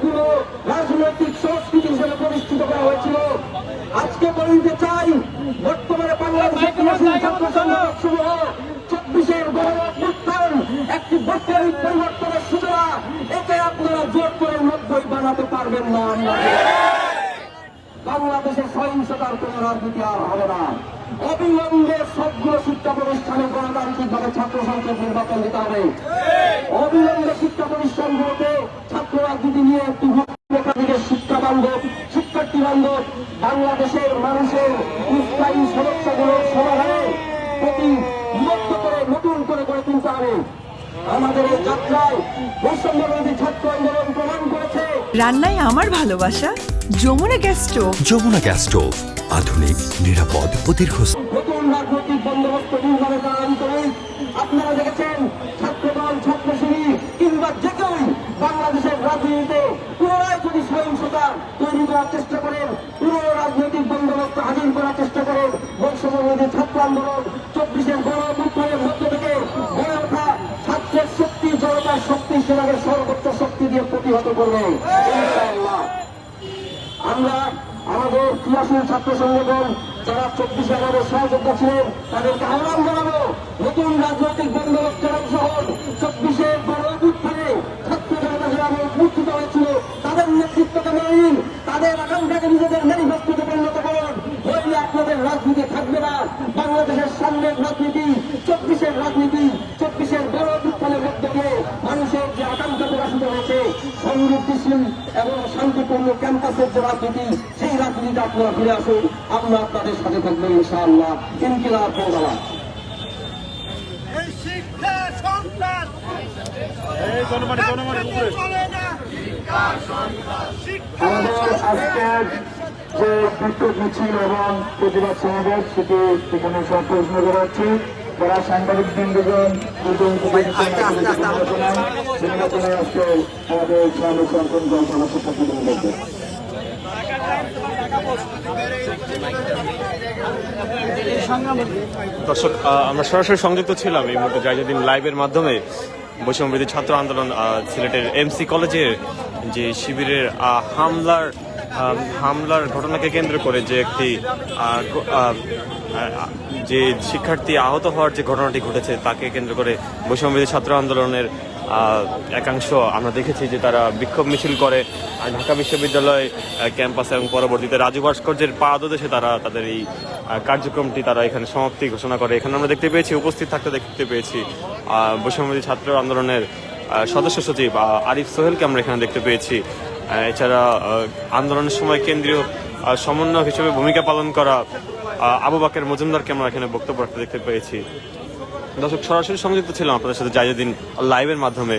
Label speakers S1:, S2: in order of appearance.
S1: পুরো রাজনৈতিক সংস্কৃতি হিসেবে প্রতিষ্ঠিত করা হয়েছিল। আজকে বলতে চাই, বর্তমানে বাংলাদেশের ছাত্র সংগঠন সমূহ 24-এর গণঅভ্যুত্থান একটি বৈজ্ঞানিক পরিবর্তনের সূচনা। একে আপনারা জোর করে 90 বানাতে পারবেন না। বাংলাদেশের সহিংসতার কোন রাজনীতি আর হবে না। অবিলম্বে সবগুলো শিক্ষা প্রতিষ্ঠানে গণতান্ত্রিক ভাবে ছাত্র সংসদ নির্বাচন দিতে হবে। অবিলম্বে শিক্ষা প্রতিষ্ঠানগুলোতে ছাত্র রাজনীতি নিয়ে একটি শিক্ষা বান্ধব, শিক্ষার্থী বান্ধব বাংলাদেশের মানুষের স্থায়ী সমস্যাগুলোর সমাধানে প্রতি বিভক্ত করে নতুন করে গড়ে তুলতে হবে। আমাদের এই যাত্রায় বৈষম্যবিরোধী ছাত্র আন্দোলন প্রমাণ করেছে
S2: রান্নায় আমার ভালোবাসা Jamuna gas stove.
S3: Jamuna gas stove, আধুনিক, নিরাপদ ও দীর্ঘস্থায়ী।
S1: নতুন রাজনৈতিক বন্দোবস্ত নির্মাণে তারা আন্তরিক। আপনারা দেখেছেন ছাত্রদল, ছাত্র শিবির কিংবা যে কেউই বাংলাদেশের রাজনীতিতে পুনরায় যদি সহিংসতা তৈরি করার চেষ্টা করেন, পুরো রাজনৈতিক বন্দোবস্ত হাজির করার চেষ্টা করেন, বৈষম্যবিরোধী ছাত্র আন্দোলন 24-এর গণঅভ্যুত্থানের মধ্য থেকে গড়ে ওঠা ছাত্রের শক্তি, জনতার শক্তি সেভাবে সর্বোচ্চ শক্তি দিয়ে প্রতিহত করবে ইনশাআল্লাহ। আমরা আমাদের ক্রিয়াশীল ছাত্র সংগঠন যারা 24 আমাদের সহযোদ্ধা ছিলেন তাদেরকে আহ্বান জানাবো, নতুন রাজনৈতিক বন্দোবস্তের অংশ হন। 24-এর গণঅভ্যুত্থানে ছাত্র জনতা যেভাবে উদ্বুদ্ধ হয়েছিল তাদের নেতৃত্বকে মেনে নিন, তাদের আকাঙ্ক্ষাকে নিজেদের ম্যানিফেস্টোতে পরিণত করুন। হইলে আপনাদের রাজনীতি থাকবে না। বাংলাদেশের সামনের রাজনীতি 24-এর রাজনীতি, 24-এর গণঅভ্যুত্থানের মধ্যে দিয়ে মানুষের যে আকাঙ্ক্ষা প্রকাশিত হয়েছে সমৃদ্ধিশীল এবং শান্তিপূর্ণ ক্যাম্পাসের যে রাজনীতি, সেই রাজনীতিতে আপনারা ফিরে আসুন। আমরা আপনাদের সাথে থাকবো ইনশাআল্লাহ। ইনকিলাব জিন্দাবাদ।
S4: আমাদের আজকের যে বিক্ষোভ মিছিল এবং প্রতিবাদ সমাবেশ সেটি সেখানে সব প্রশ্ন করা হচ্ছে। যারা সাংবাদিক বৃন্দগণ আজকে আমাদের সমাবেশ অঙ্কন গল্প থাকবে।
S5: দর্শক, আমরা সরাসরি সংযুক্ত ছিলাম এই মুহূর্তে জাইজুদ্দিন লাইভের মাধ্যমে বৈষম্যবিরোধী ছাত্র আন্দোলন সিলেটের এমসি কলেজের যে শিবিরের হামলার ঘটনাকে কেন্দ্র করে যে একটি যে শিক্ষার্থী আহত হওয়ার যে ঘটনাটি ঘটেছে তাকে কেন্দ্র করে বৈষম্যবিরোধী ছাত্র আন্দোলনের একাংশ আমরা দেখেছি যে তারা বিক্ষোভ মিছিল করে ঢাকা বিশ্ববিদ্যালয় ক্যাম্পাসে এবং পরবর্তীতে রাজু ভাস্কর্যের পাদদেশে তারা তাদের এই কার্যক্রমটি তারা এখানে সমাপ্তি ঘোষণা করে। এখানে আমরা দেখতে পেয়েছি, উপস্থিত থাকতে দেখতে পেয়েছি বৈষম্যবিরোধী ছাত্র আন্দোলনের সদস্য সচিব আরিফ সোহেলকে আমরা এখানে দেখতে পেয়েছি। এছাড়া আন্দোলনের সময় কেন্দ্রীয় সমন্বয়ক হিসেবে ভূমিকা পালন করা আবু বাকের মজুমদারকে আমরা এখানে বক্তব্য রাখতে দেখতে পেয়েছি। দর্শক, সরাসরি সংযুক্ত ছিলাম আপনাদের সাথে জাইজুদ্দিন লাইভের মাধ্যমে।